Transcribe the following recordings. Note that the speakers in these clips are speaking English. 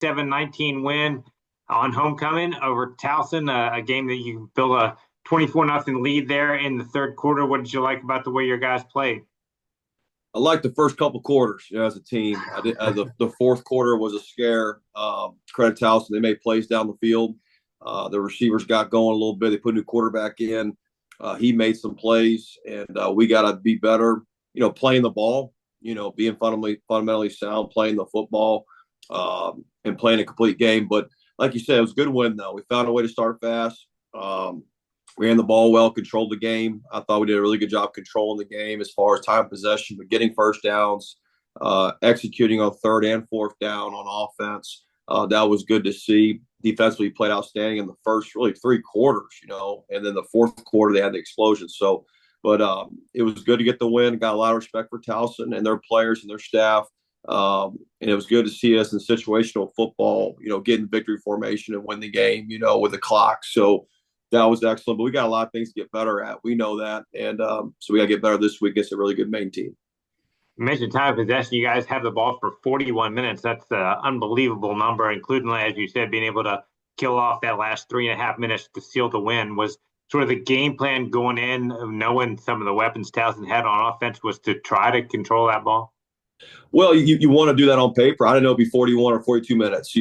27-19 win on homecoming over Towson, a game that you built a 24-0 lead there in the third quarter. What did you like about the way your guys played? I liked the first couple quarters, as a team. The fourth quarter was a scare. Credit to Towson, they made plays down the field. The receivers got going a little bit. They put a new quarterback in. He made some plays, and we got to be better. Playing the ball. Being fundamentally sound, playing the football, and playing a complete game. But like you said, it was a good win though. We found a way to start fast. Ran the ball well, controlled the game. I thought we did a really good job controlling the game as far as time possession, but getting first downs, executing on third and fourth down on offense. That was good to see. Defensively played outstanding in the first really three quarters, and then the fourth quarter they had the explosion. So, but it was good to get the win. Got a lot of respect for Towson and their players and their staff. And it was good to see us in situational football, get in victory formation and win the game, with the clock. So that was excellent. But we got a lot of things to get better at. We know that. And so we got to get better this week against a really good Maine team. You mentioned time possession. You guys have the ball for 41 minutes. That's an unbelievable number, including, as you said, being able to kill off that last 3.5 minutes to seal the win. Was sort of the game plan going in, knowing some of the weapons Towson had on offense, was to try to control that ball? Well, you want to do that on paper. I didn't know it'd be 41 or 42 minutes.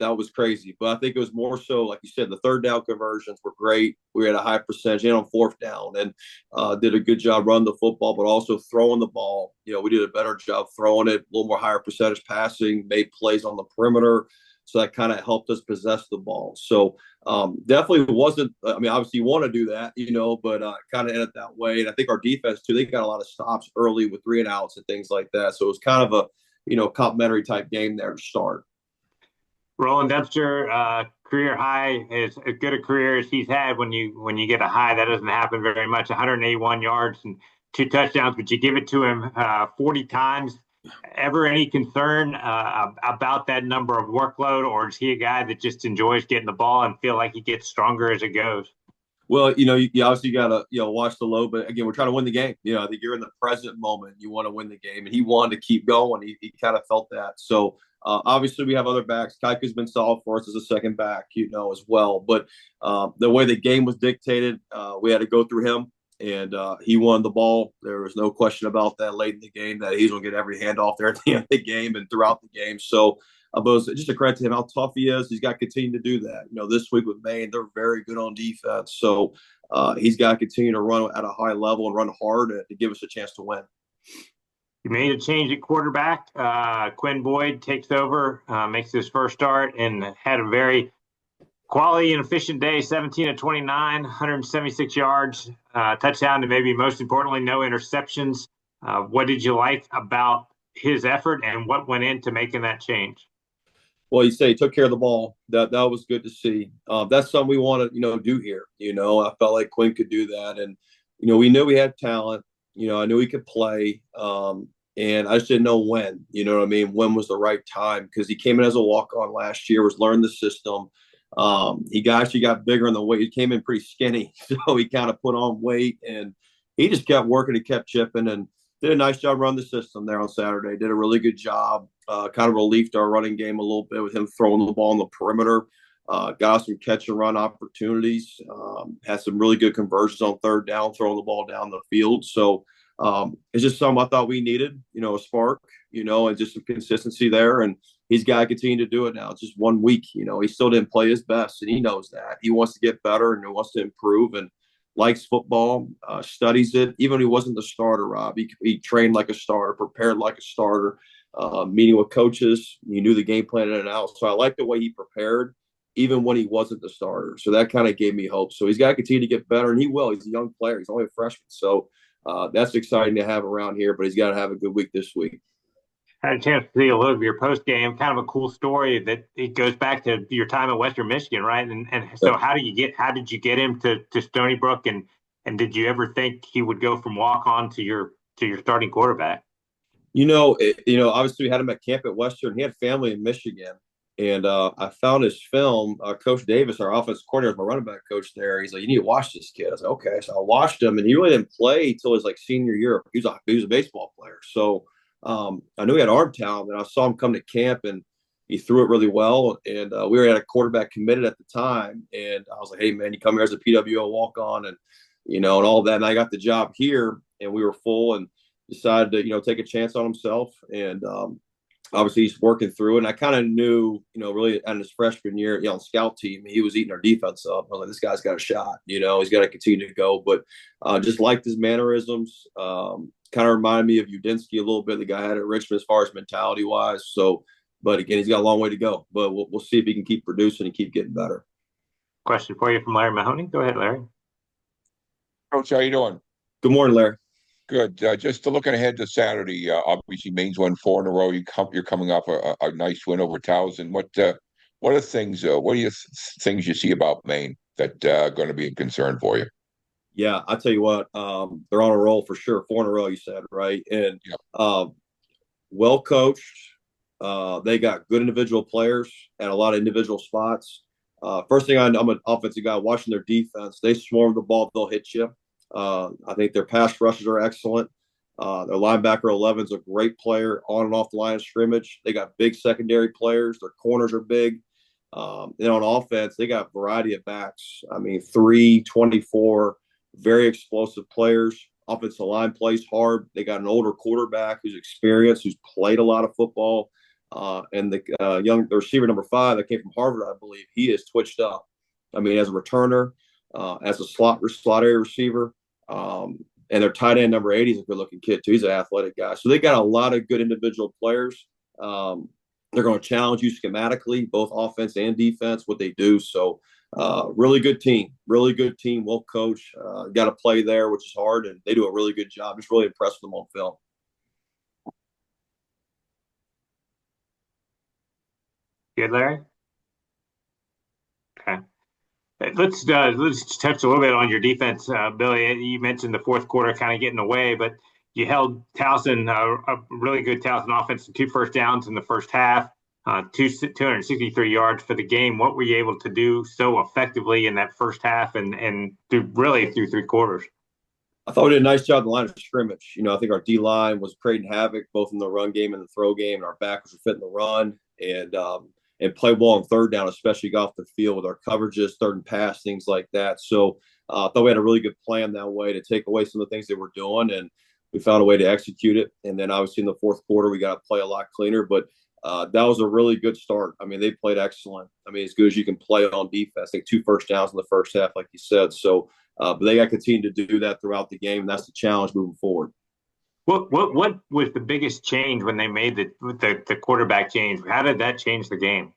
That was crazy. But I think it was more so, like you said, the third down conversions were great. We had a high percentage and on fourth down, and did a good job running the football, but also throwing the ball. We did a better job throwing it, a little more higher percentage passing, made plays on the perimeter. So that kind of helped us possess the ball. So definitely wasn't, obviously you want to do that, but kind of ended that way. And I think our defense too, they got a lot of stops early with 3-and-outs and things like that. So it was kind of a, complimentary type game there to start. Roland Dempster, career high, is as good a career as he's had. When you get a high, that doesn't happen very much. 181 yards and 2 touchdowns, but you give it to him 40 times. Ever any concern about that number of workload, or is he a guy that just enjoys getting the ball and feel like he gets stronger as it goes? Well, you obviously got to, watch the load, but again, we're trying to win the game. I think you're in the present moment. You want to win the game, and he wanted to keep going. He kind of felt that. So obviously we have other backs. Kaika's been solid for us as a second back, as well. But the way the game was dictated, we had to go through him. And he won the ball. There was no question about that late in the game, that he's going to get every handoff there at the end of the game and throughout the game. So, but just a credit to him how tough he is. He's got to continue to do that. This week with Maine, they're very good on defense. So he's got to continue to run at a high level and run hard to give us a chance to win. You made a change at quarterback. Quinn Boyd takes over, makes his first start, and had a very quality and efficient day. 17-29, 176 yards, touchdown, and maybe most importantly, no interceptions. What did you like about his effort, and what went into making that change? Well, you say he took care of the ball. That was good to see. That's something we want to do here. I felt like Quinn could do that, and we knew we had talent. I knew he could play, and I just didn't know when. You know what I mean? When was the right time? Because he came in as a walk-on last year, was learning the system. He actually got bigger in the weight. He came in pretty skinny, so he kind of put on weight, and he just kept working. He kept chipping and did a nice job running the system there on Saturday. Did a really good job. Kind of relieved our running game a little bit with him throwing the ball on the perimeter. Got some catch and run opportunities. Had some really good conversions on third down, throwing the ball down the field. So it's just something I thought we needed, a spark, and just some consistency there. And he's got to continue to do it now. It's just 1 week, he still didn't play his best, and he knows that. He wants to get better and he wants to improve and likes football, studies it. Even when he wasn't the starter, Rob, he trained like a starter, prepared like a starter, meeting with coaches. He knew the game plan in and out. So I like the way he prepared, even when he wasn't the starter. So that kind of gave me hope. So he's got to continue to get better, and he will. He's a young player. He's only a freshman. So that's exciting to have around here, but he's got to have a good week this week. I had a chance to see a little of your post game. Kind of a cool story that it goes back to your time at Western Michigan, right? And so how did you get him to Stony Brook, and did you ever think he would go from walk on to your starting quarterback? Obviously we had him at camp at Western. He had family in Michigan, and I found his film. Coach Davis, our offensive coordinator, my running back coach there. He's like, "You need to watch this kid." I was like, "Okay." So I watched him, and he really didn't play till his senior year. He was a baseball player, so I knew he had arm talent, and I saw him come to camp, and He threw it really well, and we were at a quarterback committed at the time. And I was like, "Hey, man, you come here as a PWO walk on, and and all that." And I got the job here, and we were full, and decided to take a chance on himself. And obviously he's working through it. And I kind of knew, really on his freshman year, on scout team, he was eating our defense up. I was like, this guy's got a shot. He's got to continue to go. But just liked his mannerisms. Kind of reminded me of Udinsky a little bit, the guy I had at Richmond as far as mentality wise. So, but again, he's got a long way to go. But we'll see if he can keep producing and keep getting better. Question for you from Larry Mahoney. Go ahead, Larry. Coach, how you doing? Good morning, Larry. Good. Just looking ahead to Saturday. Obviously, Maine's won 4 in a row. You're coming off a nice win over Towson. What are things? What are things you see about Maine that are going to be a concern for you? Yeah, I tell you what, they're on a roll for sure. 4 in a row, you said, right? And well coached. They got good individual players at a lot of individual spots. First thing I'm an offensive guy watching their defense. They swarm the ball, they'll hit you. I think their pass rushes are excellent. Their linebacker 11 is a great player on and off the line of scrimmage. They got big secondary players. Their corners are big. And on offense, they got a variety of backs. I mean, 3, 24, very explosive players. Offensive line plays hard. They got an older quarterback who's experienced, who's played a lot of football. And the receiver number 5 that came from Harvard, I believe, he is twitched up. I mean, as a returner, as a slot area receiver. And their tight end number 80 is a good looking kid too. He's an athletic guy. So they got a lot of good individual players. They're going to challenge you schematically, both offense and defense, what they do. So really good team, well coached. Got to play there, which is hard, and they do a really good job. Just really impressed with them on film. Good, Larry. Okay. Let's touch a little bit on your defense, Billy. You mentioned the fourth quarter kind of getting away, but you held Towson, a really good Towson offense, to 2 first downs in the first half, 263 yards for the game. What were you able to do so effectively in that first half and through 3 quarters? I thought we did a nice job in the line of scrimmage. I think our D-line was creating havoc both in the run game and the throw game, and our backers were fitting the run. And play well on third down, especially got off the field with our coverages, third and pass, things like that. So I thought we had a really good plan that way to take away some of the things they were doing, and we found a way to execute it. And then obviously in the fourth quarter, we got to play a lot cleaner. But that was a really good start. I mean, they played excellent. I mean, as good as you can play on defense. I think 2 first downs in the first half, like you said. So, but they got to continue to do that throughout the game, and that's the challenge moving forward. What was the biggest change when they made the quarterback change? How did that change the game?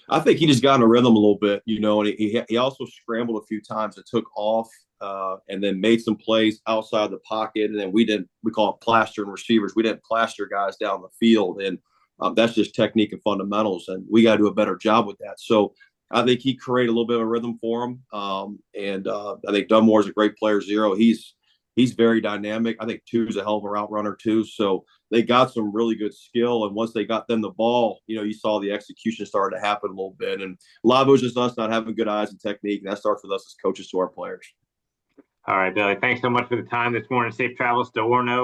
I think he just got in a rhythm a little bit, and he also scrambled a few times and took off, and then made some plays outside the pocket. And then we call it plastering receivers. We didn't plaster guys down the field, and that's just technique and fundamentals, and we got to do a better job with that. So I think he created a little bit of a rhythm for him, and I think Dunmore is a great player. 0, he's very dynamic. I think 2 is a hell of a route runner too. So they got some really good skill. And once they got them the ball, you saw the execution started to happen a little bit. And a lot of it was just us not having good eyes and technique. And that starts with us as coaches to our players. All right, Billy. Thanks so much for the time this morning. Safe travels to Orono.